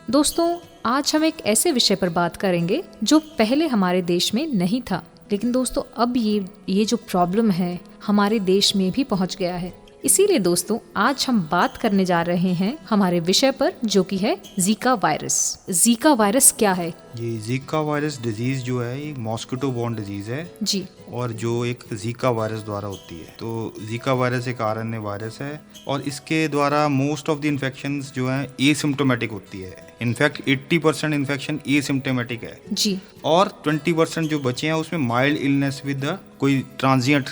दोस्तों, आज हम एक ऐसे विषय पर बात करेंगे जो पहले हमारे देश में नहीं था, लेकिन दोस्तों अब ये जो प्रॉब्लम है हमारे देश में भी पहुंच गया है। इसीलिए दोस्तों आज हम बात करने जा रहे हैं हमारे विषय पर, जो कि है जीका वायरस। जीका वायरस क्या है? ये जीका वायरस डिजीज जो है ये मॉस्किटो बॉर्न डिजीज है जी, और जो एक जीका वायरस द्वारा होती है। तो जीका वायरस एक आरएनए वायरस है और इसके द्वारा मोस्ट ऑफ द इन्फेक्शंस जो हैं एसिम्प्टोमेटिक होती है। इनफैक्ट 80% इन्फेक्शन एसिम्प्टोमेटिक है जी, और 20% जो बचे हैं उसमें माइल्ड इलनेस विद कोई ट्रांजिएंट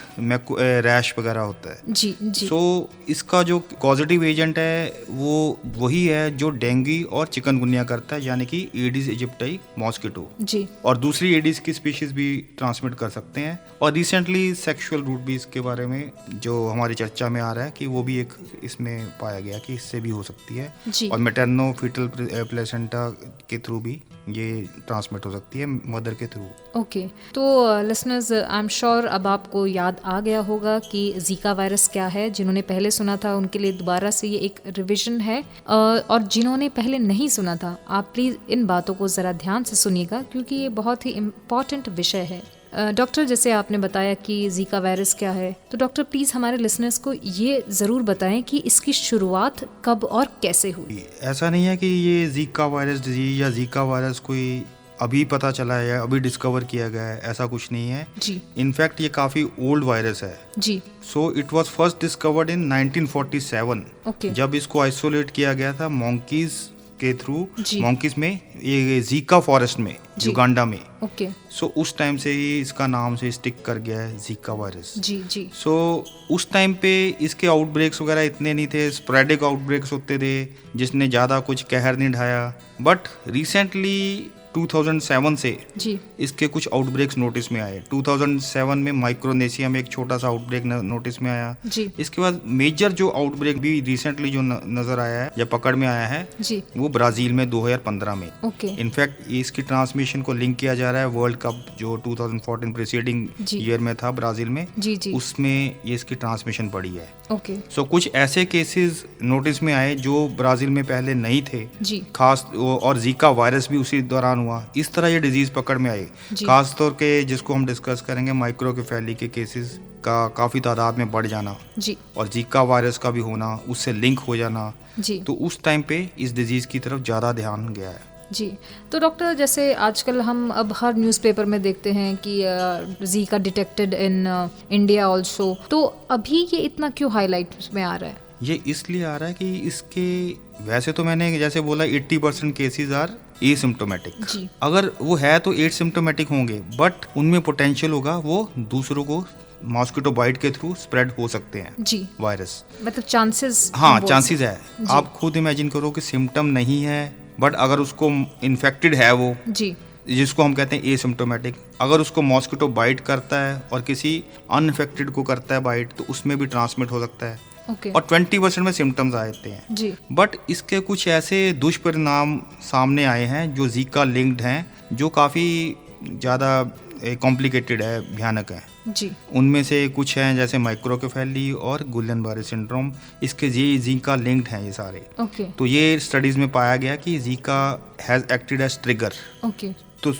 रैश वगैरह होता है। जी, जी। सो इसका जो कॉजेटिव एजेंट है वो वही है जो डेंगू और चिकनगुनिया करता है, यानी कि एडिस इजिप्टाई मॉस्किटो। जी, और दूसरी एडिस की स्पीशीज भी ट्रांसमिट कर सकते हैं। और रिसेंटली सेक्सुअल रूट भी इसके बारे में जो हमारी चर्चा में आ रहा है कि वो भी एक इसमें पाया गया कि इससे भी हो सकती है। जी। और मैटरनो फीटल प्लेसेंटा के थ्रू भी ये ट्रांसमिट हो सकती है, मदर के थ्रू। ओके, तो लिसनर्स, आई एम श्योर अब आपको याद आ गया होगा कि जीका वायरस क्या है। जिन्होंने पहले सुना था उनके लिए दोबारा से ये एक रिवीजन है, और जिन्होंने पहले नहीं सुना था आप प्लीज़ इन बातों को ज़रा ध्यान से सुनिएगा, क्योंकि ये बहुत ही इम्पॉर्टेंट विषय है। डॉक्टर, जैसे आपने बताया कि जीका वायरस क्या है, तो डॉक्टर प्लीज़ हमारे लिसनर्स को ये ज़रूर बताएं कि इसकी शुरुआत कब और कैसे हुई। ऐसा नहीं है कि ये जीका वायरस डिजीज या जीका वायरस कोई अभी पता चला है या अभी डिस्कवर किया गया है, ऐसा कुछ नहीं है जी, इनफैक्ट ये काफ़ी ओल्ड वायरस है। जी, so it was first discovered in 1947। Okay, जब इसको आइसोलेट किया गया था मॉन्कीज के थ्रू, जी। मॉन्कीज में ये जीका फॉरेस्ट में, जी। युगांडा में। ओके, सो उस टाइम से ही इसका नाम से स्टिक कर गया है जीका वायरस। जी, जी, सो उस टाइम पे इसके आउटब्रेक्स वगैरह इतने नहीं थे, स्प्रेडिक आउटब्रेक्स होते थे जिसने ज़्यादा कुछ कहर नहीं ढाया। बट रिसेंटली 2007 से जी, इसके कुछ आउटब्रेक्स नोटिस में आए। 2007 में माइक्रोनेशिया में एक छोटा सा आउटब्रेक नोटिस में आया। जी, इसके बाद मेजर जो आउटब्रेक भी रिसेंटली जो नजर आया है या पकड़ में आया है जी, वो ब्राजील में 2015 में। ओके, इनफैक्ट इसकी ट्रांसमिशन को लिंक किया जा रहा है वर्ल्ड कप जो 2014 प्रीसीडिंग जी। ईयर में था ब्राजील में, जी, जी, उसमें ये इसकी ट्रांसमिशन बढ़ी है। ओके, सो कुछ ऐसे केसेस नोटिस में आए जो ब्राजील में पहले नहीं थे, जी, खास और जीका वायरस भी उसी दौरान हुआ। इस तरह ये डिजीज पकड़ में आई। जी। खास तौर के जिसको हम डिस्कस करेंगे माइक्रोकेफेली के केसेस का काफ़ी तादाद में बढ़ जाना जी, और जीका वायरस का भी होना, उससे लिंक हो जाना, जी, तो उस टाइम पे इस डिजीज की तरफ ज़्यादा ध्यान गया है। जी। तो डॉक्टर, जैसे आजकल हम अब हर न्यूज़पेपर में देखते हैं कि Zika detected in India also, तो अभी ये इतना क्यों हाईलाइट में आ रहा है? ये इसलिए आ रहा है कि इसके वैसे तो मैंने जैसे बोला 80% केसेस आर एसिम्प्टोमेटिक। जी, अगर वो है तो एसिम्प्टोमेटिक होंगे, बट उनमें पोटेंशियल होगा वो दूसरों को मॉस्किटो बाइट के थ्रू स्प्रेड हो सकते हैं जी, वायरस। मतलब चांसेस, हाँ, चांसेस है। जी। आप खुद इमेजिन करो कि सिम्टम नहीं है बट अगर उसको इन्फेक्टेड है वो, जी, जिसको हम कहते हैं एसिम्प्टोमेटिक, अगर उसको मॉस्किटो बाइट करता है और किसी अनइन्फेक्टेड को करता है बाइट, तो उसमें भी ट्रांसमिट हो सकता है। ओके, और 20% में सिम्टम्स आते हैं। जी, बट इसके कुछ ऐसे दुष्परिणाम सामने आए हैं जो जीका लिंक्ड हैं, जो काफ़ी ज़्यादा कॉम्प्लिकेटेड है, भयानक है। जी, उनमें से कुछ हैं जैसे माइक्रोकेफेली और गुलियन-बारे सिंड्रोम, इसके जीका लिंक्ड हैं ये सारे। ओके, तो ये स्टडीज़ में पाया गया कि Zika has acted edge trigger. Okay, तो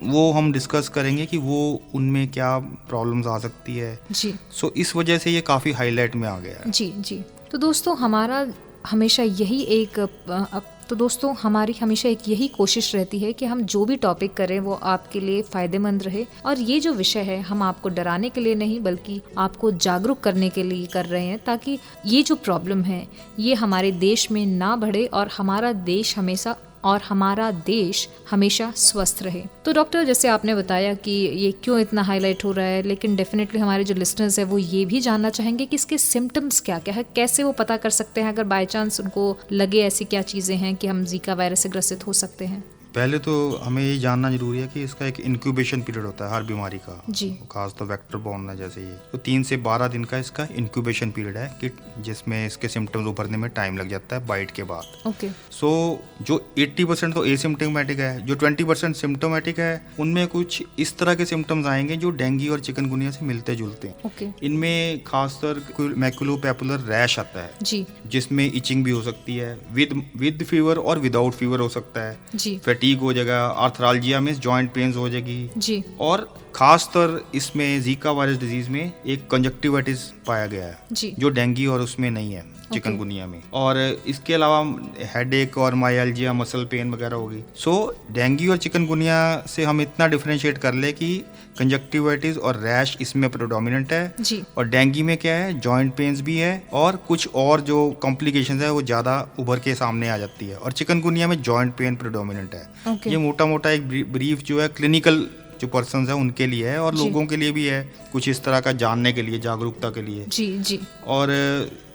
वो हम डिस्कस करेंगे कि वो उनमें क्या प्रॉब्लम्स आ सकती है। जी, सो इस वजह से ये काफ़ी हाईलाइट में आ गया है। जी, जी। तो दोस्तों हमारा हमेशा यही कोशिश रहती है कि हम जो भी टॉपिक करें वो आपके लिए फ़ायदेमंद रहे। और ये जो विषय है हम आपको डराने के लिए नहीं बल्कि आपको जागरूक करने के लिए कर रहे हैं, ताकि ये जो प्रॉब्लम है ये हमारे देश में ना बढ़े और हमारा देश हमेशा स्वस्थ रहे। तो डॉक्टर, जैसे आपने बताया कि ये क्यों इतना हाईलाइट हो रहा है, लेकिन डेफिनेटली हमारे जो लिसनर्स हैं वो ये भी जानना चाहेंगे कि इसके सिम्टम्स क्या क्या है, कैसे वो पता कर सकते हैं अगर बाय चांस उनको लगे ऐसी क्या चीज़ें हैं कि हम जीका वायरस से ग्रसित हो सकते हैं। पहले तो हमें ये जानना जरूरी है कि इसका एक इंक्यूबेशन पीरियड होता है हर बीमारी का जी। खास तो वेक्टर बॉर्न है जैसे ये, तो 3 से 12 दिन का इसका इंक्यूबेशन पीरियड है कि जिसमें इसके सिम्टम्स उभरने में टाइम लग जाता है बाइट के बाद। ओके। सो जो 80% तो एसिम्प्टोमेटिक है, जो 20% सिम्टोमेटिक है उनमें कुछ इस तरह के सिम्टम्स आएंगे जो डेंगू और चिकनगुनिया से मिलते जुलते हैं। ओके। इनमें खासकर मैकुलोपैपुलर रैश आता है जी। जिसमें इचिंग भी हो सकती है, विद फीवर और विदाउट फीवर हो सकता है, जी। फैटीग हो जाएगा, आर्थरालजिया में जॉइंट पेन्स हो जाएगी जी। और खासतर इसमें जीका वायरस डिजीज में एक कंजक्टिवाइटिस पाया गया है जी। जो डेंगू और उसमें नहीं है चिकनगुनिया में। और इसके अलावा हेडेक और माइल्जिया, मसल पेन वगैरह होगी। सो डेंगू और चिकनगुनिया से हम इतना डिफरेंशिएट कर ले कि कंजक्टिवाइटिस और रैश इसमें प्रोडोमिनेंट है जी। और डेंगू में क्या है, जॉइंट पेन्स भी है और कुछ और जो कॉम्प्लिकेशंस है वो ज़्यादा उभर के सामने आ जाती है। और चिकनगुनिया में जॉइंट पेन प्रोडोमिनेंट है। ओके। ये मोटा मोटा एक ब्रीफ जो है क्लिनिकल जो पर्सन्स है उनके लिए है और जी। लोगों के लिए भी है, कुछ इस तरह का जानने के लिए, जागरूकता के लिए। जी। जी। और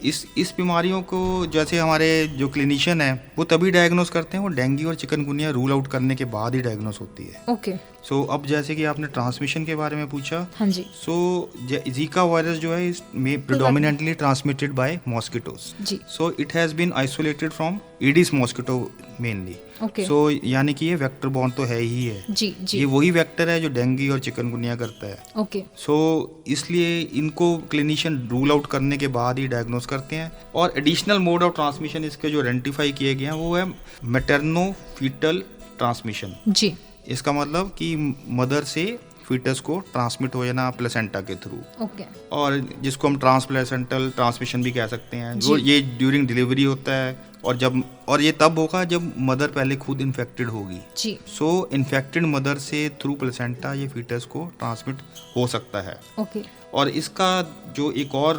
इस बीमारियों को जैसे हमारे जो क्लिनिशियन है वो तभी डायग्नोस करते हैं, वो डेंगू और चिकनगुनिया रूल आउट करने के बाद ही डायग्नोस होती है। ओके। सो अब जैसे कि आपने ट्रांसमिशन के बारे में पूछा, हाँ जी। सो जीका वायरस जो है इसमें प्रिडोमिनेंटली ट्रांसमिटेड बाय मॉस्किटोस। जी। So it has been isolated from Aedes mosquito mainly. Okay. So यानी कि ये वेक्टर बॉर्न तो है ही है। जी। जी। ये वही वेक्टर है जो डेंगू और चिकनगुनिया करता है। ओके। सो इसलिए इनको क्लिनिशियन रूल आउट करने के बाद ही डायग्नोस करते हैं। और एडिशनल मोड ऑफ ट्रांसमिशन इसके जो आइडेंटिफाई किए गए हैं वो है मैटरनो फीटल ट्रांसमिशन। जी। इसका मतलब कि मदर से फीटस को ट्रांसमिट हो जाना प्लेसेंटा के थ्रू। ओके। और जिसको हम ट्रांसप्लेसेंटल ट्रांसमिशन भी कह सकते हैं, जी। जो ये ड्यूरिंग डिलीवरी होता है और ये तब होगा जब मदर पहले खुद इन्फेक्टेड होगी। जी। सो इन्फेक्टेड मदर से थ्रू प्लेसेंटा ये फीटस को ट्रांसमिट हो सकता है। ओके। और इसका जो एक और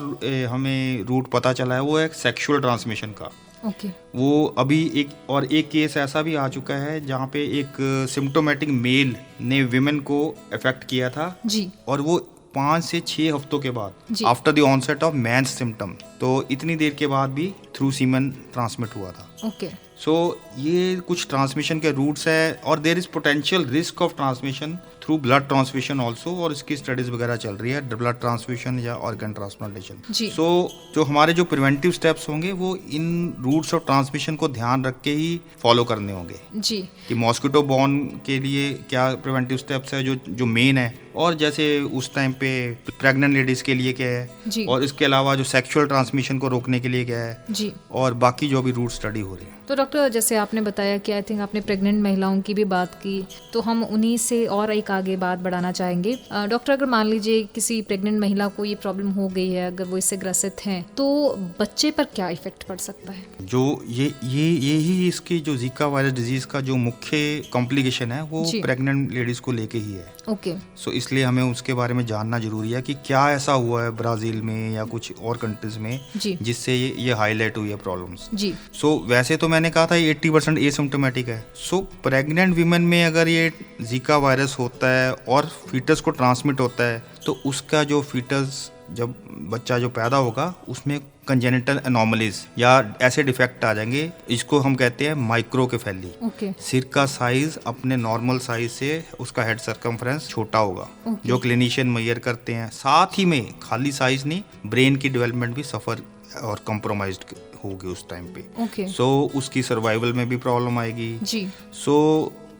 हमें रूट पता चला है वो है सेक्सुअल ट्रांसमिशन का। ओके। वो अभी एक केस ऐसा भी आ चुका है जहाँ पे एक सिम्टोमेटिक मेल ने विमेन को अफेक्ट किया था जी। और वो 5 से 6 हफ्तों के बाद, जी। After the onset of man's symptom, तो इतनी देर के बाद भी थ्रू सीमन ट्रांसमिट हुआ था। ओके। सो ये कुछ ट्रांसमिशन के रूट्स है और there is potential risk of transmission through blood transfusion also, और इसकी स्टडीज वगैरह चल रही है, ब्लड ट्रांसफ्यूजन या ऑर्गन ट्रांसप्लांटेशन। सो जो हमारे जो प्रिवेंटिव स्टेप्स होंगे वो इन रूट्स ऑफ ट्रांसमिशन को ध्यान रख के ही फॉलो करने होंगे जी। कि मॉस्किटो बॉर्न के लिए क्या प्रिवेंटिव स्टेप्स है जो मेन है, और जैसे उस टाइम पे प्रेग्नेंट लेडीज के लिए क्या है जी। और इसके अलावा जो सेक्सुअल ट्रांसमिशन को रोकने के लिए क्या है जी। और बाकी जो भी रूट स्टडी हो रही है। तो डॉक्टर जैसे आपने बताया कि आई थिंक आपने प्रेग्नेंट महिलाओं की भी बात की, तो हम उन्हीं से और एक आगे बात बढ़ाना चाहेंगे। डॉक्टर अगर मान लीजिए किसी प्रेग्नेंट महिला को ये प्रॉब्लम हो गई है, अगर वो इससे ग्रसित हैं, तो बच्चे पर क्या इफेक्ट पड़ सकता है? जो ये ही इसकी जो जीका वायरस डिजीज का जो मुख्य कॉम्प्लिकेशन है वो प्रेग्नेंट लेडीज को लेके ही है। ओके। सो इसलिए हमें उसके बारे में जानना जरूरी है कि क्या ऐसा हुआ है ब्राजील में या कुछ और कंट्रीज में जिससे ये हाईलाइट हुई है प्रॉब्लम्स। जी। सो वैसे तो मैंने कहा था ये 80% एसिम्प्टोमेटिक है। सो प्रेग्नेंट वीमेन में अगर ये जीका वायरस होता है और फीटस को ट्रांसमिट होता है तो उसका जो फीटस, जब बच्चा जो पैदा होगा उसमें कंजेनिटल एनोमलीज या ऐसे डिफेक्ट आ जाएंगे, इसको हम कहते हैं माइक्रोकेफेली। ओके। सिर का साइज अपने नॉर्मल साइज से उसका हेड सर्कमफ्रेंस छोटा होगा, जो क्लिनिशियन मेजर करते हैं। साथ ही में खाली साइज नहीं, ब्रेन की डेवलपमेंट भी सफर और कॉम्प्रोमाइज्ड होगी उस टाइम पे। ओके। सो उसकी सर्वाइवल में भी प्रॉब्लम आएगी। जी। सो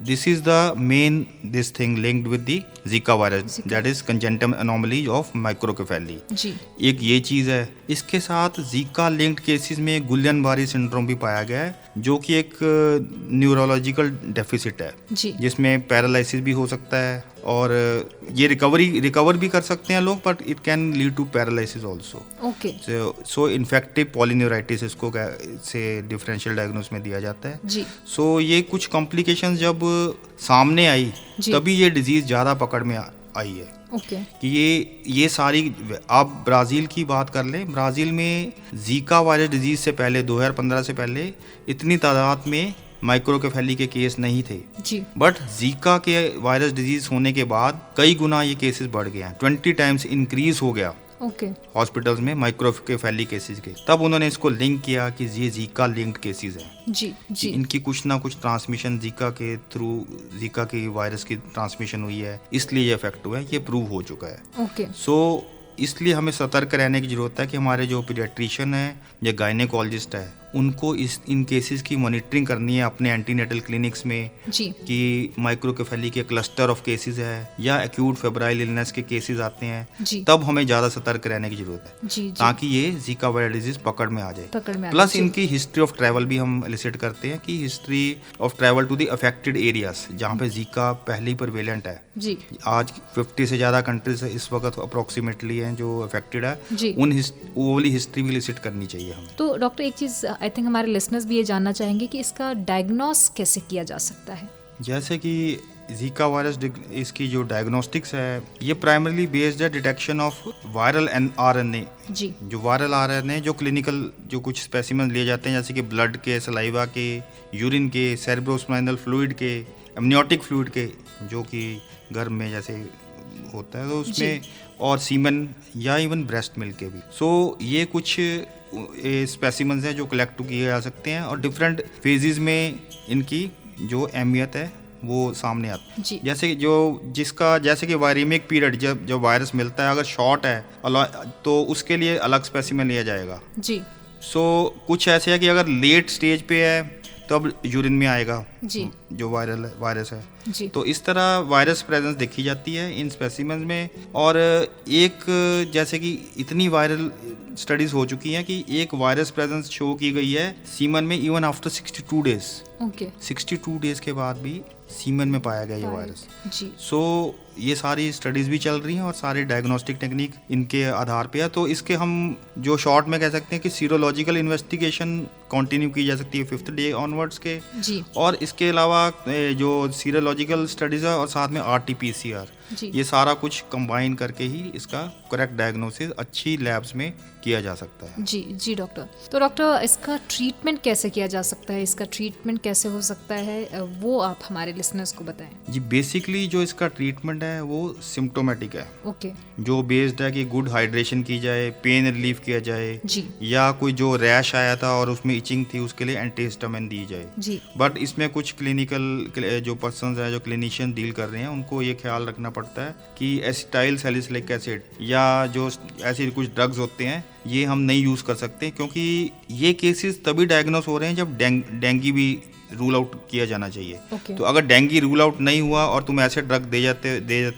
this is the main this thing linked with the Zika virus, that is congenital anomaly of microcephaly। जी। एक ये चीज़ है। इसके साथ जीका लिंक्ड केसेस में गुलियन-बारी सिंड्रोम भी पाया गया है, जो कि एक न्यूरोलॉजिकल डेफिसिट है जी। जिसमें पैरालिसिस भी हो सकता है और ये रिकवर भी कर सकते हैं लोग, but it can lead to paralysis also. Okay. So infective polyneuritis इसको से डिफरेंशियल डायग्नोस में दिया जाता है। जी। सो ये कुछ कॉम्प्लिकेशंस जब सामने आई तभी ये डिजीज ज़्यादा पकड़ में आई है। ओके। कि ये सारी, आप ब्राज़ील की बात कर लें, ब्राज़ील में जीका वायरस डिजीज से पहले 2015 से पहले इतनी तादाद में माइक्रोकेफेली के केस नहीं थे जी। बट जीका के वायरस डिजीज होने के बाद कई गुना ये केसेस बढ़ गए हैं, 20 टाइम्स इंक्रीज हो गया ओके। हॉस्पिटल्स में माइक्रोकेफेली केसेस के, तब उन्होंने इसको लिंक किया कि ये जीका लिंक्ड केसेस हैं। जी जी। इनकी कुछ ना कुछ ट्रांसमिशन जीका के थ्रू, जीका की वायरस की ट्रांसमिशन हुई है, इसलिए ये इफेक्ट हुआ है, ये प्रूव हो चुका है। ओके। सो इसलिए हमें सतर्क रहने की ज़रूरत है कि हमारे जो पीडियाट्रिशियन है या गायनेकोलॉजिस्ट है, उनको इन केसेस की मॉनिटरिंग करनी है अपने एंटीनेटल क्लिनिक्स में जी। कि माइक्रोकेफेली के क्लस्टर ऑफ केसेस है या एक्यूट फेब्राइल इलनेस के केसेस आते हैं, जी। तब हमें ज़्यादा सतर्क रहने की ज़रूरत है जी जी। ताकि ये जीका वायरल डिजीज पकड़ में आ जाए। प्लस इनकी हिस्ट्री ऑफ ट्रैवल भी हम एलिसिट करते हैं कि history of travel to the affected areas जहाँ पे जीका पहले ही प्रिवेलेंट है। जी। आज 50 से ज़्यादा कंट्रीज इस वक्त अप्रोक्सीमेटली हैं जो अफेक्टेड है, जी। वो वाली हिस्ट्री भी एलिसिट करनी चाहिए हमें। तो डॉक्टर एक चीज़ आई थिंक हमारे लिसनर्स भी ये जानना चाहेंगे कि इसका डायग्नोस कैसे किया जा सकता है। जैसे कि जीका वायरस, इसकी जो डायग्नोस्टिक्स है ये प्राइमरली बेस्ड है डिटेक्शन ऑफ वायरल आरएनए। जी। जो वायरल आरएनए जो क्लिनिकल जो कुछ स्पेसिमेंट लिए जाते हैं जैसे कि ब्लड के, सलाइवा के, यूरिन के, सेरेब्रोस्पाइनल फ्लूइड के, एमनियोटिक फ्लूइड के, जो कि गर्भ में जैसे होता है तो उसमें, और सीमन या इवन ब्रेस्ट मिल्क के भी। सो ये कुछ स्पेसिमेंट्स हैं जो कलेक्ट किए जा सकते हैं और डिफरेंट फेजेस में इनकी जो अहमियत है वो सामने आती है। जैसे जैसे कि वायरेमिक पीरियड जब वायरस मिलता है अगर शॉर्ट है तो उसके लिए अलग स्पेसिमेन लिया जाएगा। जी। सो कुछ ऐसे है कि अगर लेट स्टेज पे है तो अब यूरिन में आएगा जी। जो वायरस है। जी। तो इस तरह वायरस प्रेजेंस देखी जाती है इन स्पेसिमेंस में। और एक जैसे कि इतनी वायरल स्टडीज हो चुकी हैं कि एक वायरस प्रेजेंस शो की गई है सीमन में even after 62 days. Okay. 62 days के बाद भी सीमन में पाया गया ये वायरस। जी। सो ये सारी स्टडीज़ भी चल रही हैं और सारे डायग्नोस्टिक टेक्निक इनके आधार पे है। तो इसके हम जो शॉर्ट में कह सकते हैं कि सीरोलॉजिकल इन्वेस्टिगेशन कंटिन्यू की जा सकती है 5th डे ऑनवर्ड्स के। जी। और इसके अलावा जो सीरोलॉजिकल स्टडीज़ है और साथ में RT-PCR, ये सारा कुछ कंबाइन करके ही इसका करेक्ट डायग्नोसिस अच्छी लैब्स में किया जा सकता है। जी जी डॉक्टर। तो डॉक्टर इसका ट्रीटमेंट कैसे किया जा सकता है, इसका ट्रीटमेंट कैसे हो सकता है, वो आप हमारे लिसनर्स को बताएं। जी, बेसिकली जो इसका ट्रीटमेंट है वो सिम्प्टोमेटिक है। ओके। जो बेस्ड है कि गुड हाइड्रेशन की जाए, पेन रिलीफ किया जाए जी। या कोई जो रैश आया था और उसमें इचिंग थी उसके लिए एंटीहिस्टामिन दी जाए। जी। बट इसमें कुछ क्लिनिकल जो पर्सन्स हैं जो क्लिनिशियन डील कर रहे हैं उनको ये ख्याल रखना पड़ता है कि एसिटाइल सैलिसिलिक एसिड या जो ऐसे कुछ ड्रग्स होते हैं ये हम नहीं यूज़ कर सकते, क्योंकि ये केसेस तभी डायग्नोस हो रहे हैं जब डेंगू भी रूल आउट किया जाना चाहिए। तो अगर डेंगू रूल आउट नहीं हुआ और तुम ऐसे ड्रग दे जाते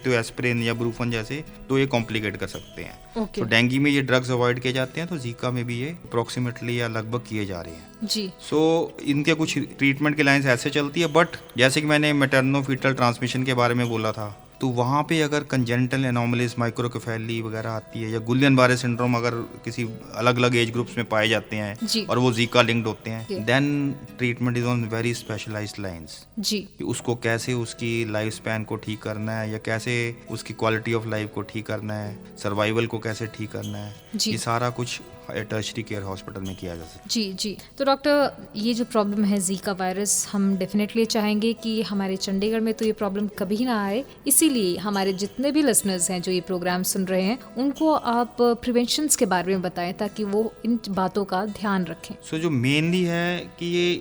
हो एस्पिरिन या ब्रूफन जैसे, तो ये कॉम्प्लिकेट कर सकते हैं। तो डेंगू में ये ड्रग्स अवॉइड किए जाते हैं, तो जीका में भी ये अप्रोक्सीमेटली या लगभग किए जा रहे हैं। जी। सो इनके कुछ ट्रीटमेंट की लाइन्स ऐसे चलती है। बट जैसे कि मैंने मैटरनो फीटल ट्रांसमिशन के बारे में बोला था, तो वहाँ पे अगर कंजेनिटल एनोमलीज माइक्रोकेफेली वगैरह आती है या गुलियन बारे सिंड्रोम अगर किसी अलग अलग एज ग्रुप्स में पाए जाते हैं और वो जीका लिंक्ड होते हैं, then treatment is on very specialised lines. जी। उसको कैसे उसकी लाइफ स्पैन को ठीक करना है या कैसे उसकी क्वालिटी ऑफ लाइफ को ठीक करना है, सर्वाइवल को कैसे ठीक करना है, ये सारा कुछ टर्शरी केयर हॉस्पिटल में किया जा सकता है। जी जी। तो डॉक्टर, ये जो प्रॉब्लम है जीका वायरस, हम डेफिनेटली चाहेंगे कि हमारे चंडीगढ़ में तो ये प्रॉब्लम कभी ना आए। इसीलिए हमारे जितने भी लिसनर्स हैं जो ये प्रोग्राम सुन रहे हैं, उनको आप प्रिवेंशंस के बारे में बताएं ताकि वो इन बातों का ध्यान रखें। सो जो मेनली है कि ये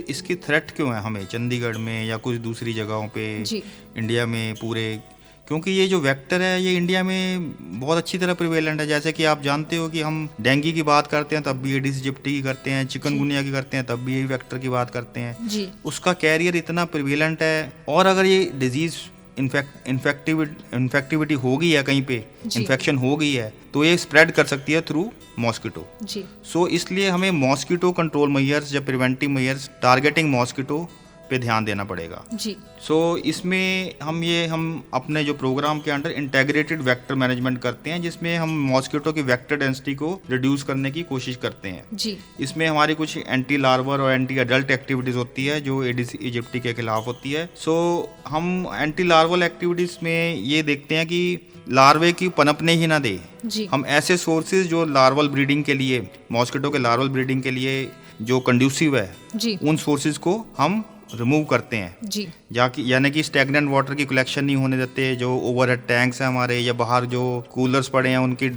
इसकी थ्रेट क्यों है हमें चंडीगढ़ में या कुछ दूसरी जगहों पे इंडिया में पूरे, क्योंकि ये जो वेक्टर है ये इंडिया में बहुत अच्छी तरह प्रिवेलेंट है। जैसे कि आप जानते हो कि हम डेंगू की बात करते हैं तब भी एडिस इजिप्टी की करते हैं, चिकनगुनिया की करते हैं तब भी यही वेक्टर की बात करते हैं। जी। उसका कैरियर इतना प्रिवेलेंट है, और अगर ये डिजीज इन्फेक्टिविटी हो गई है कहीं पे, इन्फेक्शन हो गई है, तो ये स्प्रेड कर सकती है थ्रू मॉस्किटो। जी। सो इसलिए हमें मॉस्किटो कंट्रोल मेजर्स या प्रिवेंटिव मेजर्स टारगेटिंग मॉस्किटो पे ध्यान देना पड़ेगा। जी। सो इसमें हम अपने जो प्रोग्राम के अंडर इंटेग्रेटेड वेक्टर मैनेजमेंट करते हैं, जिसमें हम मॉस्किटो की वेक्टर डेंसिटी को रिड्यूस करने की कोशिश करते हैं। जी। इसमें हमारी कुछ एंटी लार्वर और एंटी एडल्ट एक्टिविटीज होती है जो एडिस इजिप्टी के खिलाफ होती है। सो हम एंटी लार्वल एक्टिविटीज में ये देखते हैं कि लार्वे की पनपने ही ना दे। हम ऐसे सोर्सेज जो लार्वल ब्रीडिंग के लिए, मॉस्किटो के लार्वल ब्रीडिंग के लिए जो कंड्यूसिव है, उन सोर्सेज को हम रिमूव करते हैं जी यानी कि स्टैगनेंट वाटर की कलेक्शन नहीं होने देते। जो ओवरहेड टैंक्स हैं हमारे या बाहर जो कूलर्स पड़े हैं उनकी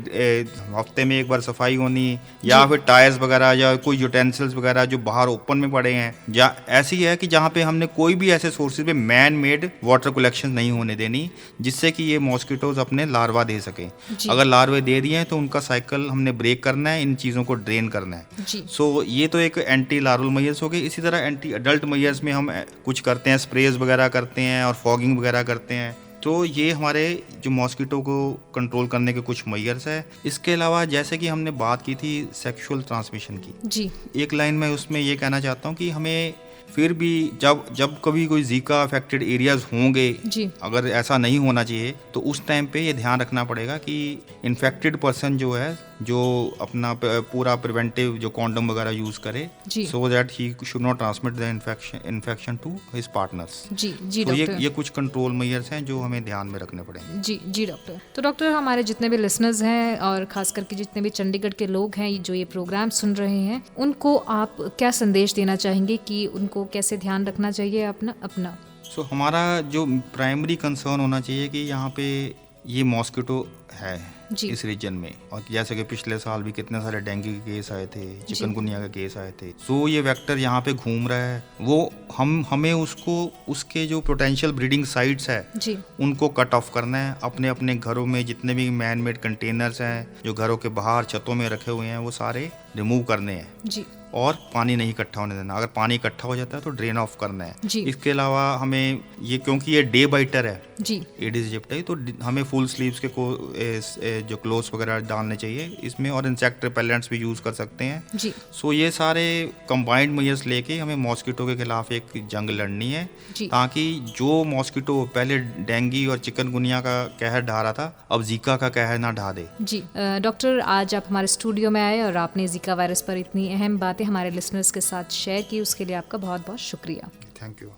हफ्ते में एक बार सफाई होनी, या फिर टायर्स वगैरह या कोई यूटेंसिल्स वगैरह जो बाहर ओपन में पड़े हैं, या ऐसी है कि जहाँ पे हमने कोई भी ऐसे सोर्सेज पे मैन मेड वाटर कलेक्शन नहीं होने देनी, जिससे कि ये मॉस्किटोज अपने लार्वा दे सकें। अगर लार्वे दे दिए हैं तो उनका साइकिल हमने ब्रेक करना है, इन चीज़ों को ड्रेन करना है। सो ये तो एक एंटी लार्वल मेजर्स हो गए। इसी तरह एंटी अडल्ट मेजर्स में हम कुछ करते हैं, स्प्रेज वगैरह करते हैं और फॉगिंग वगैरह करते हैं। तो ये हमारे जो मॉस्किटो को कंट्रोल करने के कुछ मेजर्स है। इसके अलावा जैसे कि हमने बात की थी सेक्सुअल ट्रांसमिशन की, जी एक लाइन में उसमें ये कहना चाहता हूँ कि हमें फिर भी जब कभी कोई जीका अफेक्टेड एरियाज होंगे, अगर ऐसा नहीं होना चाहिए, तो उस टाइम पे ये ध्यान रखना पड़ेगा कि इन्फेक्टेड पर्सन जो है जो अपना पूरा प्रिवेंटिव जो कॉन्डम वगैरह यूज करे, so that he should not transmit the infection to his partners. जी तो ये कुछ कंट्रोल मेजर्स हैं जो हमें ध्यान में रखने पड़ेंगे। जी डॉक्टर। तो डॉक्टर, हमारे जितने भी लिसनर्स हैं और खास करके जितने भी चंडीगढ़ के लोग हैं जो ये प्रोग्राम सुन रहे हैं, उनको आप क्या संदेश देना चाहेंगे कि उनको कैसे ध्यान रखना चाहिए अपना? सो हमारा जो प्राइमरी कंसर्न होना चाहिए कि यहाँ पे ये मॉस्किटो है इस रीजन में, और जैसे कि पिछले साल भी कितने सारे डेंगू के केस आए थे, चिकनगुनिया के केस आए थे। सो ये वेक्टर यहाँ पे घूम रहा है, वो हमें उसके जो पोटेंशियल ब्रीडिंग साइट्स है उनको कट ऑफ करना है। अपने अपने घरों में जितने भी मैन मेड कंटेनर्स हैं जो घरों के बाहर छतों में रखे हुए हैं वो सारे रिमूव करने हैं, और पानी नहीं इकट्ठा होने देना। अगर पानी इकट्ठा हो जाता है तो ड्रेन ऑफ करना है। इसके अलावा हमें ये, क्योंकि ये डे बाइटर है एडिस एजिप्टाई, तो हमें फुल स्लीव्स के जो क्लोथ्स वगैरह डालने चाहिए इसमें, और इंसेक्ट रिपेलेंट्स भी यूज़ कर सकते हैं। सो ये सारे कंबाइंड मेजर्स लेके हमें मॉस्किटो के खिलाफ एक जंग लड़नी है, ताकि जो मॉस्किटो पहले डेंगू और चिकनगुनिया का कहर ढा रहा था, अब जीका का कहर ना ढा दे। डॉक्टर, आज आप हमारे स्टूडियो में आए और आपने जीका वायरस पर इतनी अहम बातें हमारे लिसनर्स के साथ शेयर की, उसके लिए आपका बहुत बहुत शुक्रिया। Thank you.